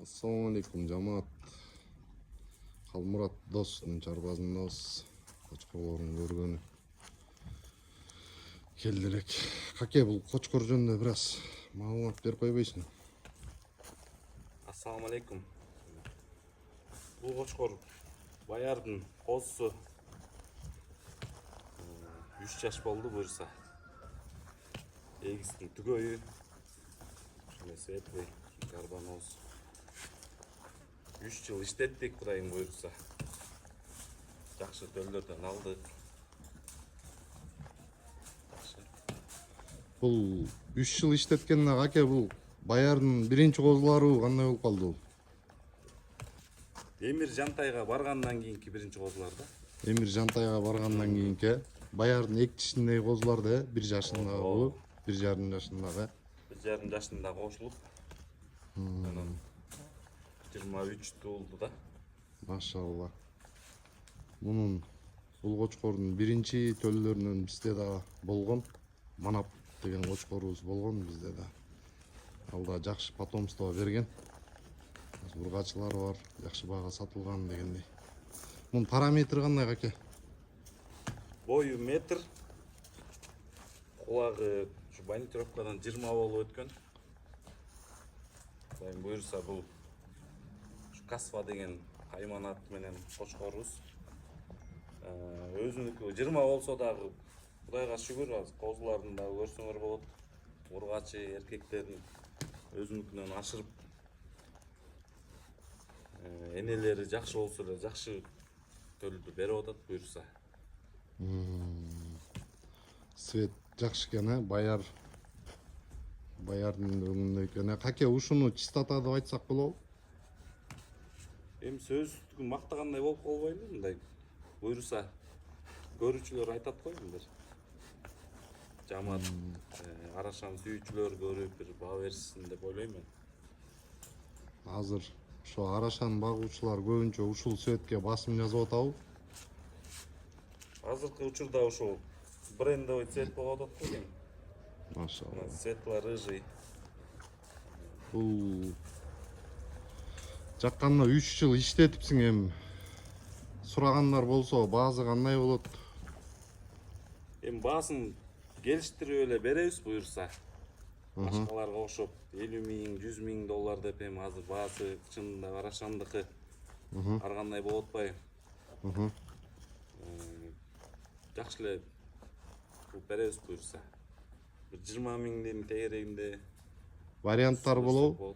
Assalamu alaikum жамаат. Калмурат достун чарбазындабыз. Кочкорлорун көргөнү келдирек. Каке бул кочкор жөнүндө бир аз маалымат берип койбойсуң? Ассаламу алейкум. Бул кочкор баярдын козусу 3 жаш болду буюрса. Эгистин түгөйү ушундай светлый карбоноз. 3 жыл иштеттик Кудайым буюрса. Жакшы төлдөрдөн алдык. Бул 3 жыл иштеткенде каке бул баярдын биринчи козулары кандай болуп калды бул? Эмир Жантайга баргандан кийинки биринчи козулар да. Эмир Жантайга баргандан кийинки баярдын 2 жашындагы козулар да, 1 жашындагы, 1,5 жашындагы. 1,5 жашында кошулуп. Анан 23 туулду да. Машалла. Бул кочкордун биринчи төлөлөрүнөн бизде да болгон. Манап деген кочкорубуз болгон бизде да. Ал да жакшы потомство берген. Ургачылары бар, жакшы бага сатылган дегендей. Мунун параметри кандай каке? Бою метр. Кулагы ушу банитировкадан 20 болуп өткөн. Кудайым буюрса бул Касва деген кайманат менен кочкорубуз. Өзүнүкү 20 болсо дагы Кудайга шүгүр, козулардын дагы көрсөңөр болот. Ургачы эркектердин өзүнүкүнөн ашырып энелери жакшы болсо эле жакшы төлдү берип атат буюрса. Свет жакшы экен, баярдын өңүндөй экен. Каке ушуну чистота деп айтсак болобу? Эми сөзсүздүгүн мактагандай болуп калбайбы мындай? Буюрса көрүүчүлөр айтат го эмдер. Жамаат арашан сүйүүчүлөр көрүп бир баа берсин деп ойлойм мен. Азыр ошо арашан багуучулар көбүнчө ушул светке басым жазып атабы? Азыркы учурда ушул брендовый цвет болуп атат го эми. Машалла. Светло-рыжий. Бул жакканда 3 жыл иштетипсиң, эми сурагандар болсо баасы кандай болот? Эми баасын келиштирип эле беребиз буюрса. Башкаларга окшоп 50 миң, 100 миң доллар деп эми азыр баасы чынында арашандыкы ар кандай болуп атпайбы. Жакшы эле беребиз буюрса. 20 миңдин тегерегинде Варианттар болобу?